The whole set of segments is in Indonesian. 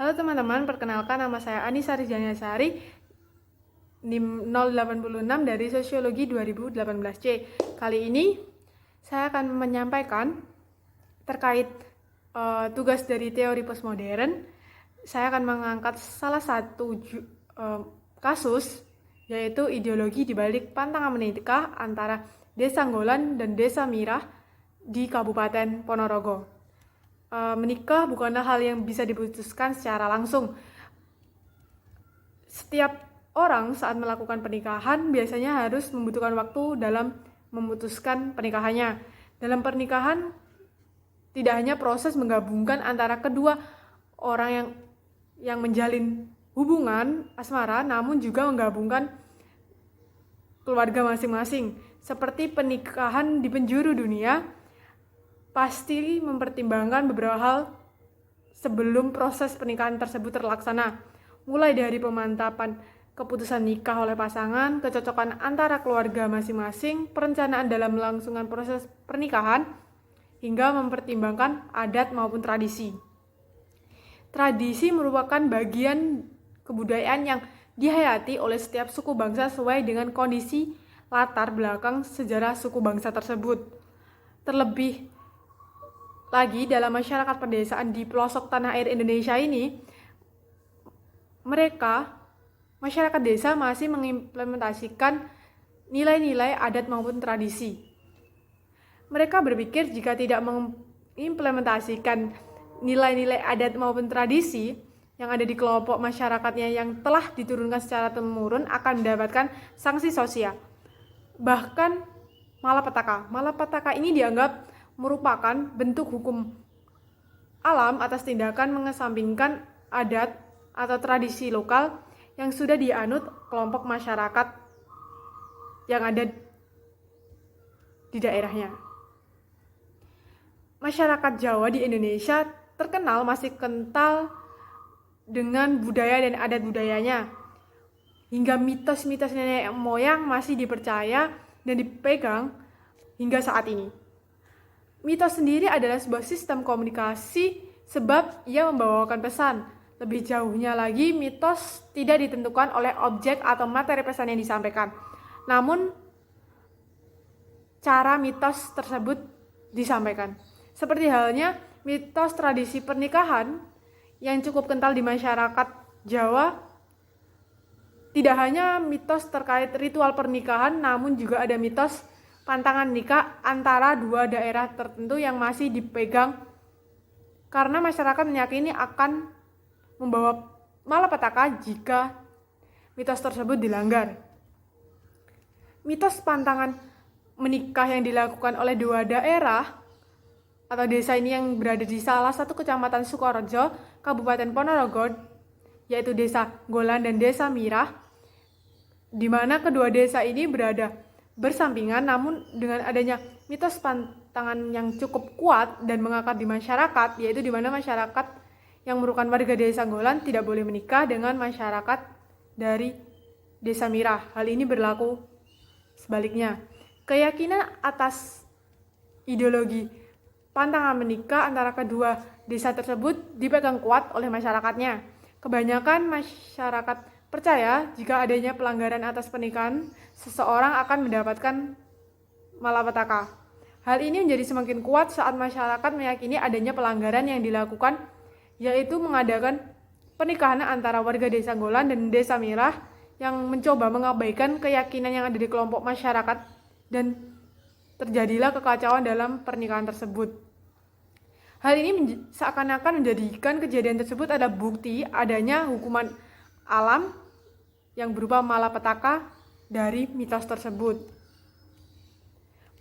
Halo teman-teman, perkenalkan nama saya Anissa Rizaniasari, NIM 086 dari Sosiologi 2018C. Kali ini saya akan menyampaikan terkait tugas dari teori postmodern. Saya akan mengangkat salah satu kasus, yaitu ideologi di balik pantangan menikah antara Desa Nggolan dan Desa Mirah di Kabupaten Ponorogo. Menikah bukanlah hal yang bisa diputuskan secara langsung. Setiap orang saat melakukan pernikahan biasanya harus membutuhkan waktu dalam memutuskan pernikahannya. Dalam pernikahan tidak hanya proses menggabungkan antara kedua orang yang menjalin hubungan asmara, namun juga menggabungkan keluarga masing-masing. Seperti pernikahan di penjuru dunia, pasti mempertimbangkan beberapa hal sebelum proses pernikahan tersebut terlaksana, mulai dari pemantapan keputusan nikah oleh pasangan, kecocokan antara keluarga masing-masing, perencanaan dalam melangsungkan proses pernikahan, hingga mempertimbangkan adat maupun tradisi. Tradisi merupakan bagian kebudayaan yang dihayati oleh setiap suku bangsa sesuai dengan kondisi latar belakang sejarah suku bangsa tersebut. Terlebih lagi dalam masyarakat pedesaan di pelosok tanah air Indonesia ini, masyarakat desa masih mengimplementasikan nilai-nilai adat maupun tradisi. Mereka berpikir jika tidak mengimplementasikan nilai-nilai adat maupun tradisi yang ada di kelompok masyarakatnya yang telah diturunkan secara temurun akan mendapatkan sanksi sosial. Bahkan malapetaka. Malapetaka ini dianggap merupakan bentuk hukum alam atas tindakan mengesampingkan adat atau tradisi lokal yang sudah dianut kelompok masyarakat yang ada di daerahnya. Masyarakat Jawa di Indonesia terkenal masih kental dengan budaya dan adat budayanya, hingga mitos-mitos nenek moyang masih dipercaya dan dipegang hingga saat ini. Mitos sendiri adalah sebuah sistem komunikasi sebab ia membawakan pesan. Lebih jauhnya lagi, mitos tidak ditentukan oleh objek atau materi pesan yang disampaikan. Namun, cara mitos tersebut disampaikan. Seperti halnya mitos tradisi pernikahan yang cukup kental di masyarakat Jawa. Tidak hanya mitos terkait ritual pernikahan, namun juga ada mitos pantangan nikah antara dua daerah tertentu yang masih dipegang karena masyarakat meyakini akan membawa malapetaka jika mitos tersebut dilanggar. Mitos pantangan menikah yang dilakukan oleh dua daerah atau desa ini yang berada di salah satu kecamatan Sukorejo, Kabupaten Ponorogo, yaitu Desa Nggolan dan Desa Mirah, di mana kedua desa ini berada bersampingan, namun dengan adanya mitos pantangan yang cukup kuat dan mengakar di masyarakat, yaitu di mana masyarakat yang merupakan warga Desa Nggolan tidak boleh menikah dengan masyarakat dari Desa Mirah. Hal ini berlaku sebaliknya. Keyakinan atas ideologi pantangan menikah antara kedua desa tersebut dipegang kuat oleh masyarakatnya. Kebanyakan masyarakat percaya jika adanya pelanggaran atas pernikahan, seseorang akan mendapatkan malapetaka. Hal ini menjadi semakin kuat saat masyarakat meyakini adanya pelanggaran yang dilakukan, yaitu mengadakan pernikahan antara warga Desa Nggolan dan Desa Mirah yang mencoba mengabaikan keyakinan yang ada di kelompok masyarakat, dan terjadilah kekacauan dalam pernikahan tersebut. Hal ini seakan-akan menjadikan kejadian tersebut ada bukti adanya hukuman alam yang berupa malapetaka dari mitos tersebut.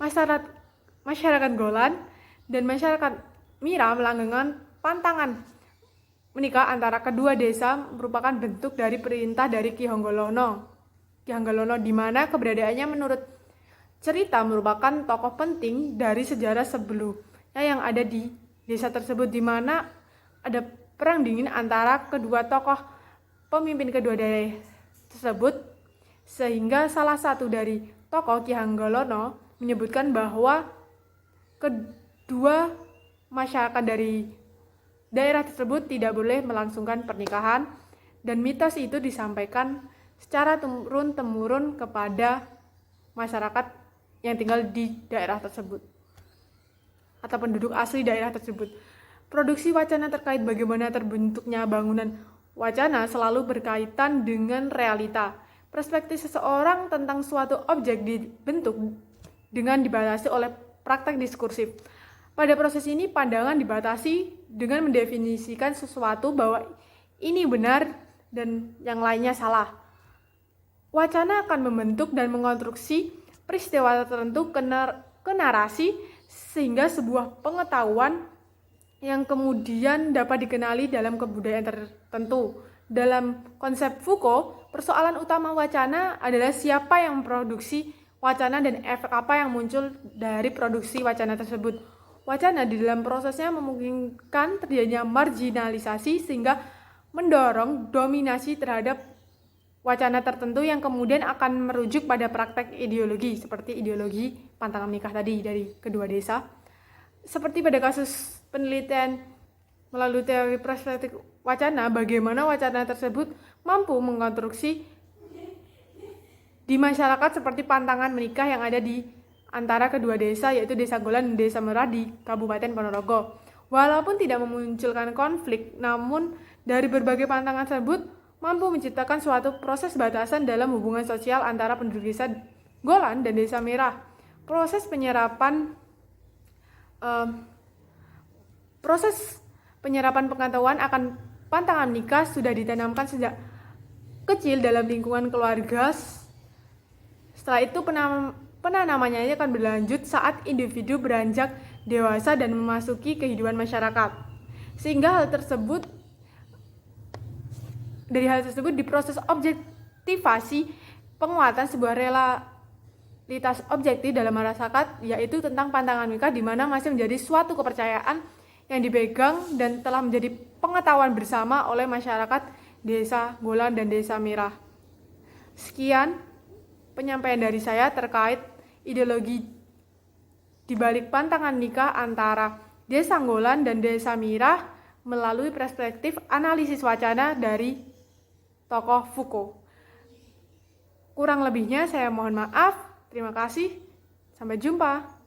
Masyarakat Nggolan dan masyarakat Mirah melanggengkan pantangan menikah antara kedua desa merupakan bentuk dari perintah dari Ki Hanggalono. Ki Hanggalono di mana keberadaannya menurut cerita merupakan tokoh penting dari sejarah sebelumnya yang ada di desa tersebut, di mana ada perang dingin antara kedua tokoh pemimpin kedua daerah tersebut, sehingga salah satu dari tokoh Ki Hanggalono menyebutkan bahwa kedua masyarakat dari daerah tersebut tidak boleh melangsungkan pernikahan, dan mitos itu disampaikan secara turun-temurun kepada masyarakat yang tinggal di daerah tersebut atau penduduk asli daerah tersebut. Produksi wacana terkait bagaimana terbentuknya bangunan wacana selalu berkaitan dengan realita. Perspektif seseorang tentang suatu objek dibentuk dengan dibatasi oleh praktek diskursif. Pada proses ini, pandangan dibatasi dengan mendefinisikan sesuatu bahwa ini benar dan yang lainnya salah. Wacana akan membentuk dan mengonstruksi peristiwa tertentu ke narasi, sehingga sebuah pengetahuan yang kemudian dapat dikenali dalam kebudayaan tertentu. Dalam konsep Foucault, persoalan utama wacana adalah siapa yang memproduksi wacana dan efek apa yang muncul dari produksi wacana tersebut. Wacana di dalam prosesnya memungkinkan terjadinya marginalisasi sehingga mendorong dominasi terhadap wacana tertentu yang kemudian akan merujuk pada praktek ideologi seperti ideologi pantangan nikah tadi dari kedua desa. Seperti pada kasus penelitian melalui teori perspektif wacana, bagaimana wacana tersebut mampu mengkonstruksi di masyarakat seperti pantangan menikah yang ada di antara kedua desa, yaitu Desa Golan dan Desa Merah di Kabupaten Ponorogo. Walaupun tidak memunculkan konflik, namun dari berbagai pantangan tersebut mampu menciptakan suatu proses batasan dalam hubungan sosial antara penduduk Desa Golan dan Desa Merah. Proses penyerapan pengetahuan akan pantangan nikah sudah ditanamkan sejak kecil dalam lingkungan keluarga. Setelah itu penanamannya akan berlanjut saat individu beranjak dewasa dan memasuki kehidupan masyarakat. Sehingga dari hal tersebut diproses objektivasi penguatan sebuah realitas objektif dalam masyarakat, yaitu tentang pantangan nikah, di mana masih menjadi suatu kepercayaan yang dipegang dan telah menjadi pengetahuan bersama oleh masyarakat Desa Golan dan Desa Merah. Sekian penyampaian dari saya terkait ideologi di balik pantangan nikah antara Desa Golan dan Desa Merah melalui perspektif analisis wacana dari tokoh Foucault. Kurang lebihnya saya mohon maaf. Terima kasih. Sampai jumpa.